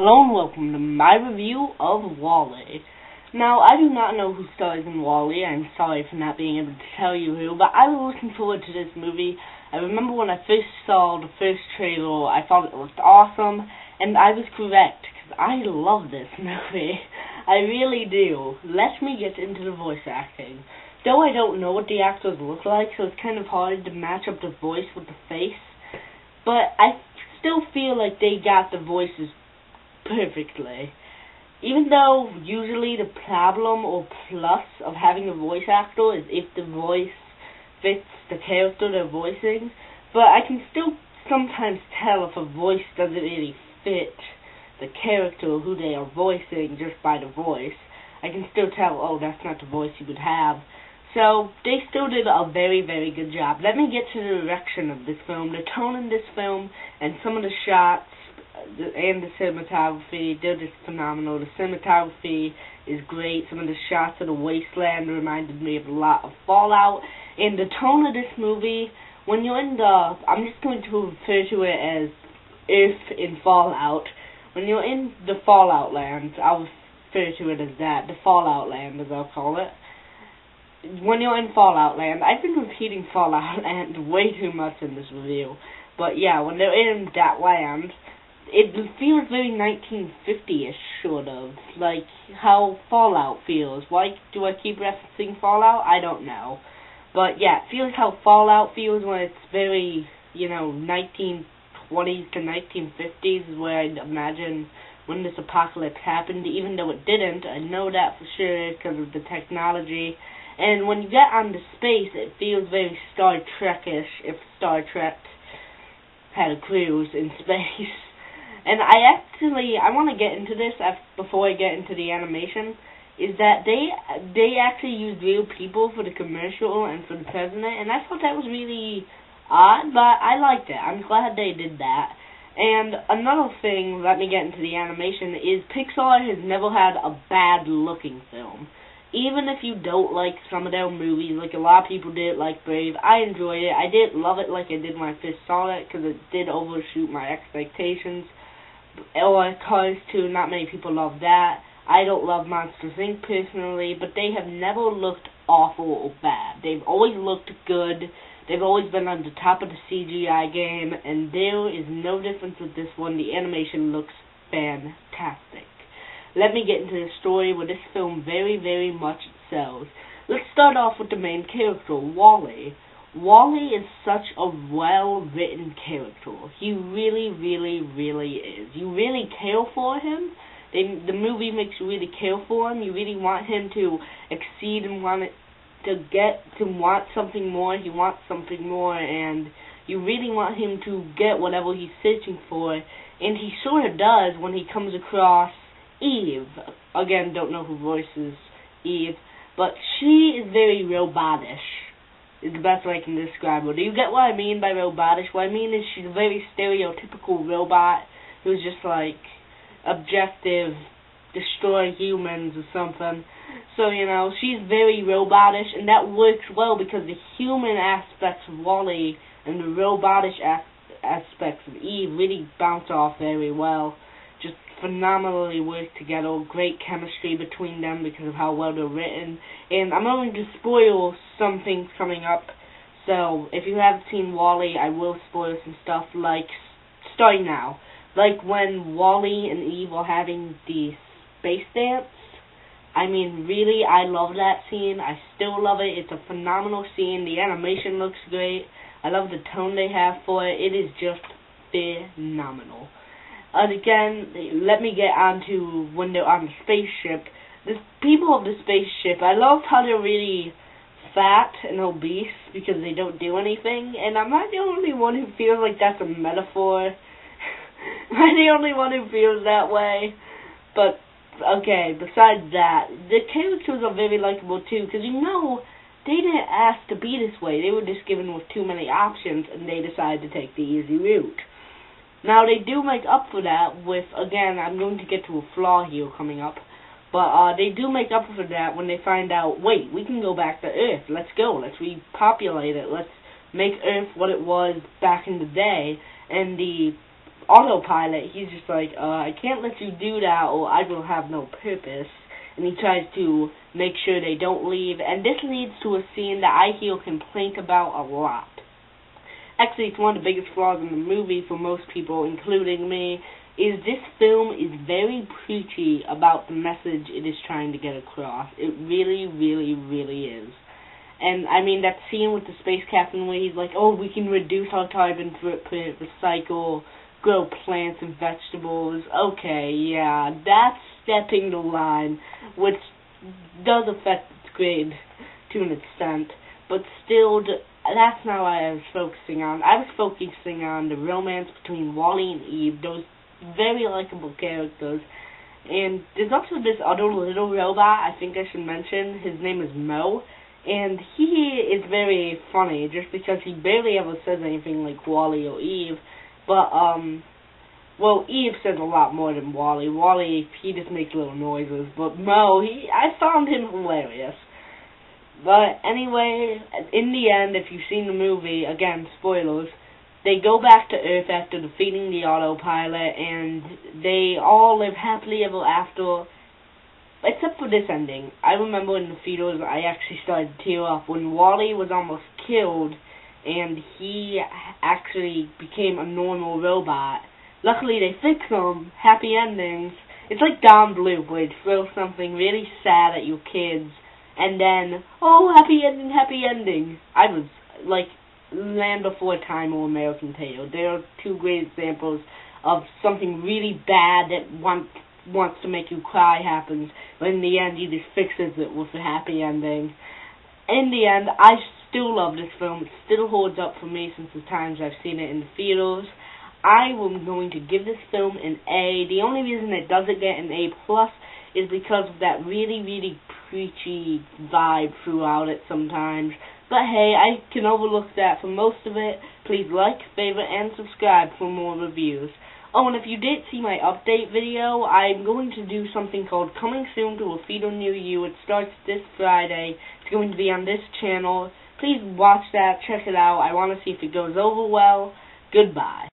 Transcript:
Hello and welcome to my review of WALL-E. Now, I do not know who stars in WALL-E. I'm sorry for not being able to tell you who, but I was looking forward to this movie. I remember when I first saw the first trailer, I thought it looked awesome, and I was correct, because I love this movie. I really do. Let me get into the voice acting. Though I don't know what the actors look like, so it's kind of hard to match up the voice with the face, but I still feel like they got the voices perfectly. Even though usually the problem or plus of having a voice actor is if the voice fits the character they're voicing, but I can still sometimes tell if a voice doesn't really fit the character who they are voicing just by the voice. I can still tell, oh, that's not the voice you would have. So they still did a very, very good job. Let me get to the direction of this film. The tone in this film and some of the shots and the cinematography, they're just phenomenal. The cinematography is great. Some of the shots of the wasteland reminded me of a lot of Fallout. And the tone of this movie, when you're in the, I'm just going to refer to it as Earth in Fallout. When you're in the Fallout land, I'll refer to it as that, the Fallout land as I'll call it. When you're in Fallout land, I've been repeating Fallout land way too much in this review. But yeah, when they're in that land, it feels very 1950-ish, sort of, like how Fallout feels. Why do I keep referencing Fallout? I don't know. But yeah, it feels how Fallout feels when it's very, 1920s to 1950s is where I'd imagine when this apocalypse happened, even though it didn't. I know that for sure because of the technology. And when you get onto space, it feels very Star Trek-ish, if Star Trek had a cruise in space. And I want to get into this before I get into the animation, is that they actually used real people for the commercial and for the president, and I thought that was really odd, but I liked it. I'm glad they did that. And another thing, let me get into the animation, is Pixar has never had a bad-looking film. Even if you don't like some of their movies, like a lot of people did like Brave, I enjoyed it. I didn't love it like I did when I first saw it, because it did overshoot my expectations. Or Cars 2, not many people love that. I don't love Monsters, Inc. personally, but they have never looked awful or bad. They've always looked good. They've always been on the top of the CGI game, and there is no difference with this one. The animation looks fantastic. Let me get into the story where this film very, very much sells. Let's start off with the main character, WALL-E. WALL-E is such a well-written character. He really, really, really is. You really care for him. The movie makes you really care for him. You really want him to exceed and want something more. He wants something more, and you really want him to get whatever he's searching for. And he sort of does when he comes across Eve. Again, don't know who voices Eve, but she is very robotish. Is the best way I can describe her. Do you get what I mean by robotish? What I mean is she's a very stereotypical robot who's just like objective, destroy humans or something. So, she's very robotish, and that works well because the human aspects of WALL-E and the robotish aspects of Eve really bounce off very well. Just phenomenally work together. Great chemistry between them because of how well they're written. And I'm going to spoil some things coming up. So if you haven't seen WALL-E, I will spoil some stuff, like starting now. Like when WALL-E and Eve are having the space dance. I mean, really, I love that scene. I still love it. It's a phenomenal scene. The animation looks great. I love the tone they have for it. It is just phenomenal. And again, let me get on to when they're on the spaceship. The people of the spaceship, I loved how they're really fat and obese because they don't do anything. And I'm not the only one who feels like that's a metaphor. I'm the only one who feels that way. But, okay, besides that, the characters are very likable too, because they didn't ask to be this way. They were just given with too many options, and they decided to take the easy route. Now, they do make up for that with, again, I'm going to get to a flaw here coming up, but they do make up for that when they find out, wait, we can go back to Earth. Let's go. Let's repopulate it. Let's make Earth what it was back in the day. And the autopilot, he's just like, I can't let you do that or I will have no purpose. And he tries to make sure they don't leave. And this leads to a scene that I hear complaint about a lot. Actually, it's one of the biggest flaws in the movie for most people, including me, is this film is very preachy about the message it is trying to get across. It really, really, really is. And, I mean, that scene with the space captain where he's like, oh, we can reduce our carbon footprint, recycle, grow plants and vegetables. Okay, yeah, that's stepping the line, which does affect the grade to an extent, but still, that's not what I was focusing on. I was focusing on the romance between Wally and Eve, those very likable characters. And there's also this other little robot I think I should mention. His name is Mo, and he is very funny just because he barely ever says anything like Wally or Eve. But, well, Eve says a lot more than Wally. Wally, he just makes little noises. But Mo, I found him hilarious. But anyway, in the end, if you've seen the movie, again, spoilers, they go back to Earth after defeating the autopilot, and they all live happily ever after, except for this ending. I remember in the theaters, I actually started to tear up when Wally was almost killed, and he actually became a normal robot. Luckily, they fixed him. Happy endings. It's like Don Bluth, where you throw something really sad at your kids, and then, oh, happy ending, happy ending. I was, like, Land Before Time or American Tail. They are two great examples of something really bad that wants to make you cry happens, but in the end, he just fixes it with a happy ending. In the end, I still love this film. It still holds up for me since the times I've seen it in the theaters. I am going to give this film an A. The only reason it doesn't get an A+ is because of that really, really preachy vibe throughout it sometimes. But hey, I can overlook that for most of it. Please like, favorite, and subscribe for more reviews. Oh, and if you didn't see my update video, I'm going to do something called Coming Soon to a Theater Near You. It starts this Friday. It's going to be on this channel. Please watch that, check it out. I want to see if it goes over well. Goodbye.